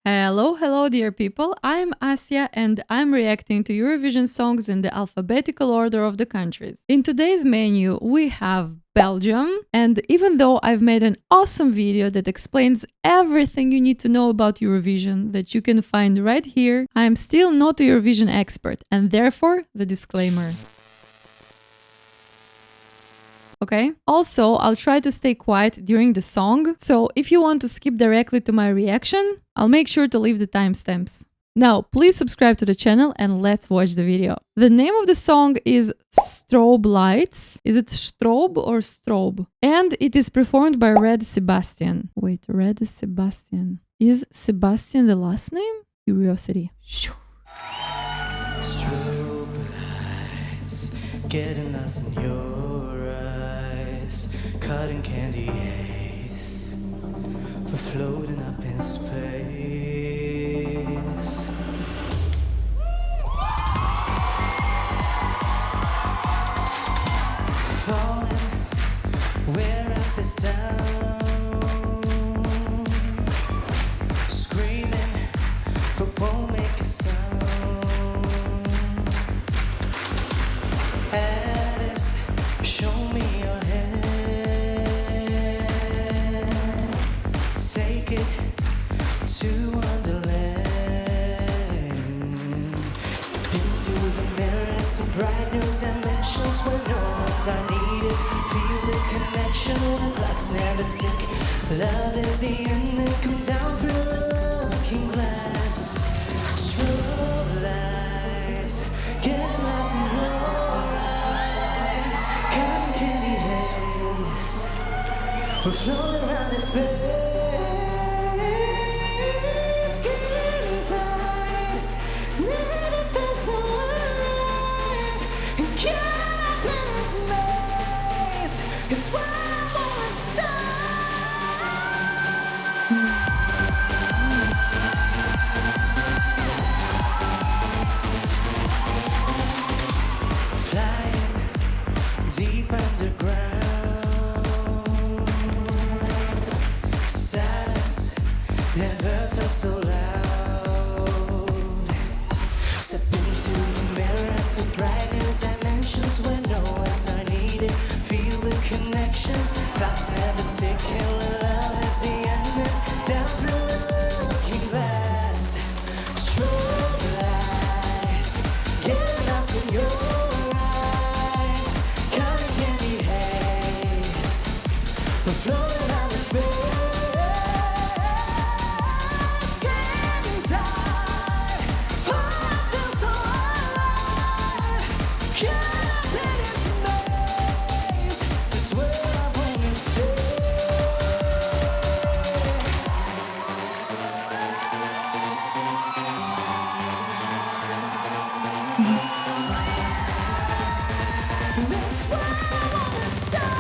Hello, dear people. I'm Asya and I'm reacting to Eurovision songs in the alphabetical order of the countries. In today's menu, we have Belgium, and even though I've made an awesome video that explains everything you need to know about Eurovision that you can find right here, I'm still not a Eurovision expert, and therefore the disclaimer. Okay? Also, I'll try to stay quiet during the song, so if you want to skip directly to my reaction, I'll make sure to leave the timestamps. Now, please subscribe to the channel and let's watch the video. The name of the song is Strobe Lights. Is it Strobe or Strobe? And it is performed by Red Sebastian. Wait, Red Sebastian. Is Sebastian the last name? Curiosity. Strobe lights, getting us in your eyes, cotton candy haze, we're floating up in space. Falling, we're at this town, screaming, but won't make a sound. Alice, show me your hand. Take it to Wonderland. Step into the mirror, it's a bright new dimensions where no words are needed. Feel the connection when clocks never tick. Love is the end that come down through the looking glass. Strobe lights, getting lost in your eyes. Cotton candy haze, we're floating around in space. Getting tired, never felt so alive. And caught up in this maze is where I wanna start. Flying deep underground. Silence never felt so loud. Step into the mirror, it's a bright new dimensions where no words are needed. Feel the connection, clocks never tick, and love is the ending. Down through the looking glass. Strobe lights, get lost in your eyes. Cotton candy haze, we're floating around in space. Getting tired, oh, I feel so alive. Caught up in this maze, is where I wanna stay. That's where I wanna start.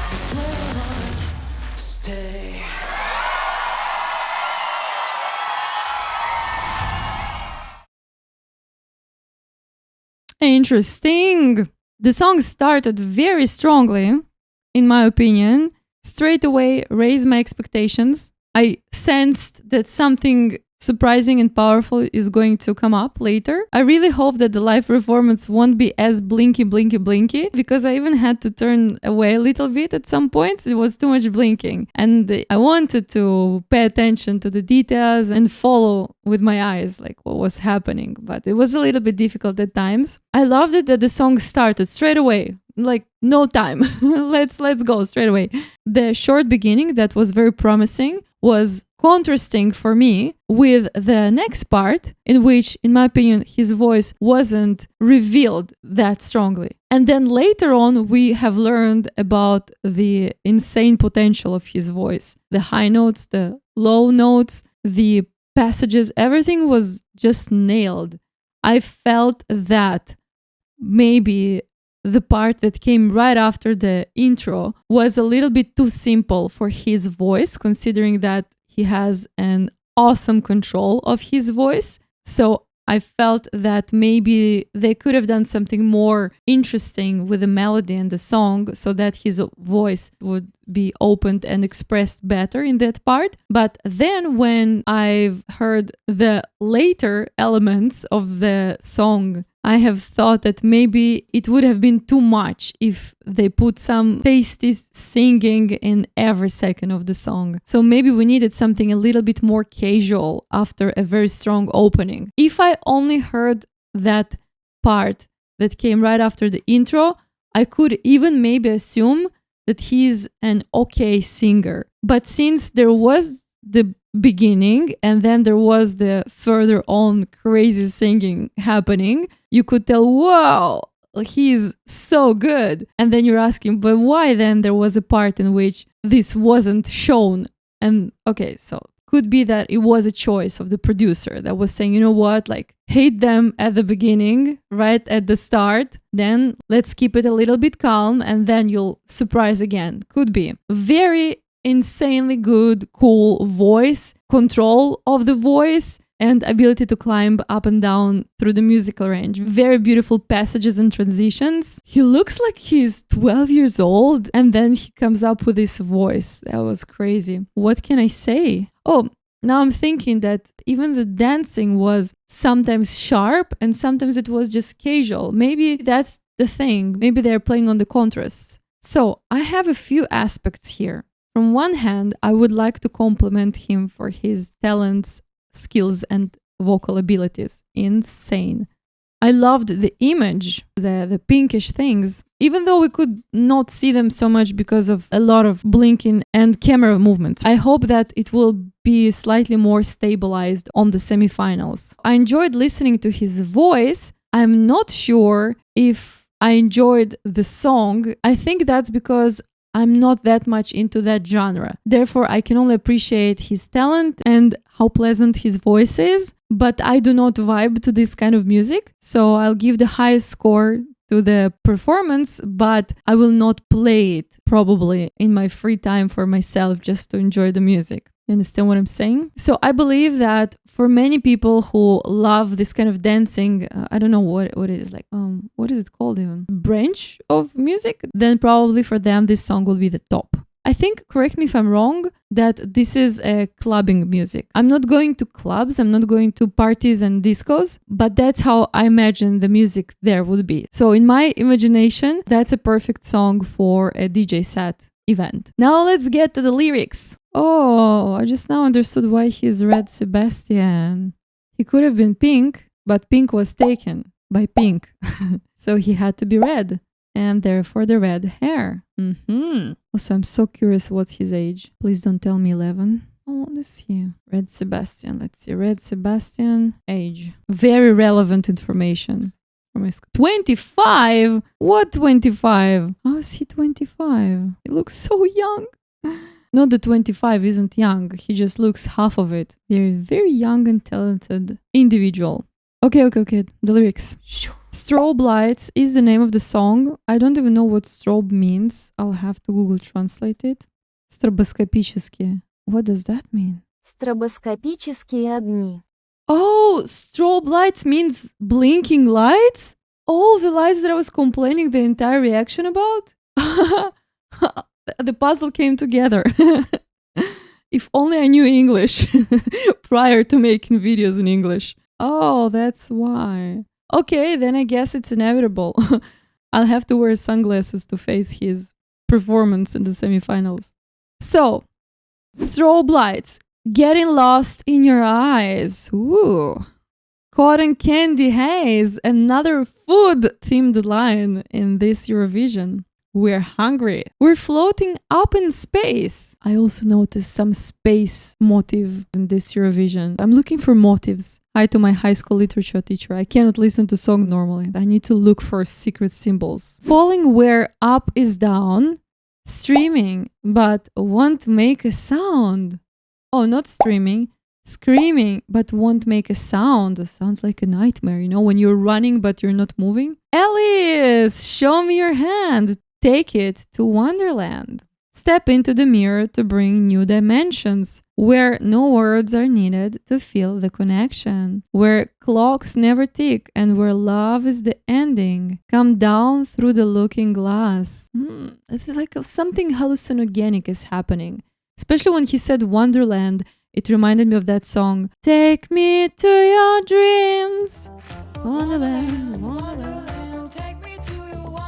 That's where I wanna stay. Interesting. The song started very strongly, in my opinion. Straight away raised my expectations. I sensed that something surprising and powerful is going to come up later. I really hope that the live performance won't be as blinky, because I even had to turn away a little bit at some points. It was too much blinking. And I wanted to pay attention to the details and follow with my eyes, like what was happening. But it was a little bit difficult at times. I loved it that the song started straight away. Like, no time. let's go straight away. The short beginning that was very promising was contrasting for me with the next part, in which, in my opinion, his voice wasn't revealed that strongly. And then later on, we have learned about the insane potential of his voice. The high notes, the low notes, the passages, everything was just nailed. I felt that maybe the part that came right after the intro was a little bit too simple for his voice, considering that he has an awesome control of his voice. So I felt that maybe they could have done something more interesting with the melody and the song so that his voice would be opened and expressed better in that part. But then when I've heard the later elements of the song, I have thought that maybe it would have been too much if they put some tasty singing in every second of the song. So maybe we needed something a little bit more casual after a very strong opening. If I only heard that part that came right after the intro, I could even maybe assume that he's an okay singer. But since there was the beginning and then there was the further on crazy singing happening, you could tell, wow, he's so good. And then you're asking, but why then there was a part in which this wasn't shown? And okay, so could be that it was a choice of the producer that was saying, you know what, like hate them at the beginning, right at the start, then let's keep it a little bit calm and then you'll surprise again. Could be. Very insanely good, cool voice, control of the voice, and ability to climb up and down through the musical range. Very beautiful passages and transitions. He looks like he's 12 years old and then he comes up with this voice. That was crazy. What can I say? Oh, now I'm thinking that even the dancing was sometimes sharp and sometimes it was just casual. Maybe that's the thing. Maybe they're playing on the contrasts. So I have a few aspects here. From one hand, I would like to compliment him for his talents, skills, and vocal abilities. Insane. I loved the image, the pinkish things, even though we could not see them so much because of a lot of blinking and camera movements. I hope that it will be slightly more stabilized on the semifinals. I enjoyed listening to his voice. I'm not sure if I enjoyed the song. I think that's because I'm not that much into that genre. Therefore, I can only appreciate his talent and how pleasant his voice is, but I do not vibe to this kind of music. So I'll give the highest score to the performance, but I will not play it probably in my free time for myself just to enjoy the music. You understand what I'm saying? So I believe that for many people who love this kind of dancing, I don't know what it is like. What is it called even? Branch of music? Then probably for them this song will be the top. I think, correct me if I'm wrong, that this is a clubbing music. I'm not going to clubs, I'm not going to parties and discos, but that's how I imagine the music there would be. So in my imagination, that's a perfect song for a DJ set event. Now let's get to the lyrics. Oh, I just now understood why he's Red Sebastian. He could have been pink, but pink was taken by pink. So he had to be red, and therefore the red hair. Also, I'm so curious what's his age. Please don't tell me 11. How old is he? Red Sebastian. Let's see. Red Sebastian age. Very relevant information. 25? What 25? How is he 25? He looks so young. Not that 25 isn't young. He just looks half of it. They're very young and talented individual. Okay. The lyrics. Strobe Lights is the name of the song. I don't even know what strobe means. I'll have to Google translate it. Стробоскопические. What does that mean? Стробоскопические огни. Oh, strobe lights means blinking lights? All the lights that I was complaining the entire reaction about? The puzzle came together. If only I knew English prior to making videos in English. Oh, that's why. Okay, then I guess it's inevitable. I'll have to wear sunglasses to face his performance in the semifinals. So, strobe lights. Getting lost in your eyes. Ooh. Cotton candy haze. Another food-themed line in this Eurovision. We're hungry. We're floating up in space. I also noticed some space motive in this Eurovision. I'm looking for motives. Hi to my high school literature teacher. I cannot listen to song normally. I need to look for secret symbols. Falling where up is down. Streaming, but won't make a sound. Oh, not streaming. Screaming, but won't make a sound. Sounds like a nightmare, you know, when you're running but you're not moving. Alice, show me your hand. Take it to Wonderland. Step into the mirror to bring new dimensions, where no words are needed to feel the connection, where clocks never tick and where love is the ending. Come down through the looking glass. It's like something hallucinogenic is happening. Especially when he said Wonderland, it reminded me of that song, Take me to your dreams. Wonderland, Wonderland, take me to your Wonderland.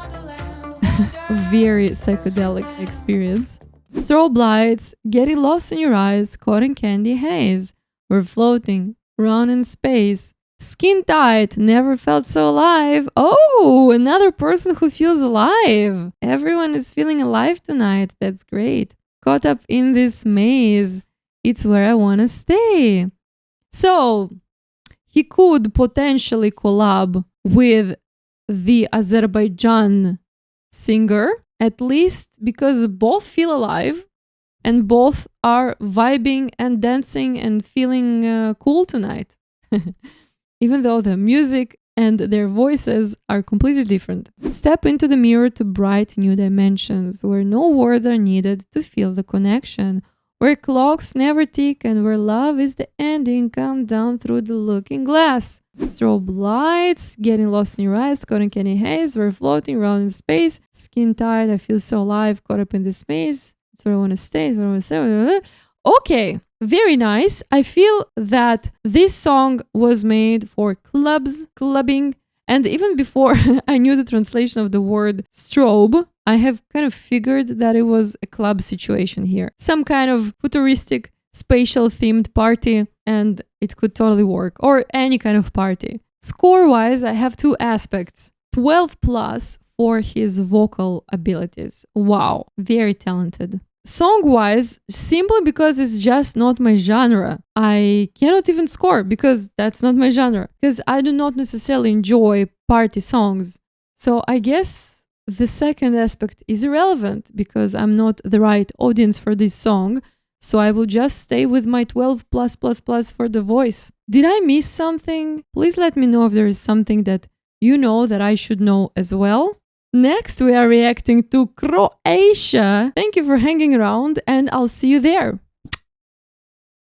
Very psychedelic experience. Strobe lights, getting lost in your eyes, cotton candy haze. We're floating, round in space. Skin tight, never felt so alive. Oh, another person who feels alive. Everyone is feeling alive tonight. That's great. Caught up in this maze. It's where I want to stay. So, he could potentially collab with the Azerbaijan singer, at least because both feel alive and both are vibing and dancing and feeling cool tonight. Even though the music and their voices are completely different. Step into the mirror to bright new dimensions, where no words are needed to feel the connection, where clocks never tick and where love is the ending. Come down through the looking glass. Strobe lights, getting lost in your eyes, cotton candy haze, we're floating around in space. Skin tight, I feel so alive, caught up in this maze. That's where I want to stay. That's where I want to stay. Okay, very nice. I feel that this song was made for clubs, clubbing, and even before I knew the translation of the word strobe, I have kind of figured that it was a club situation here. Some kind of futuristic, spatial themed party, and it could totally work. Or any kind of party. Score-wise, I have two aspects. 12 plus for his vocal abilities. Wow, very talented. Song-wise, simply because it's just not my genre, I cannot even score because that's not my genre. Because I do not necessarily enjoy party songs. So I guess the second aspect is irrelevant because I'm not the right audience for this song. So I will just stay with my 12 plus for the voice. Did I miss something? Please let me know if there is something that you know that I should know as well. Next, we are reacting to Croatia. Thank you for hanging around and I'll see you there.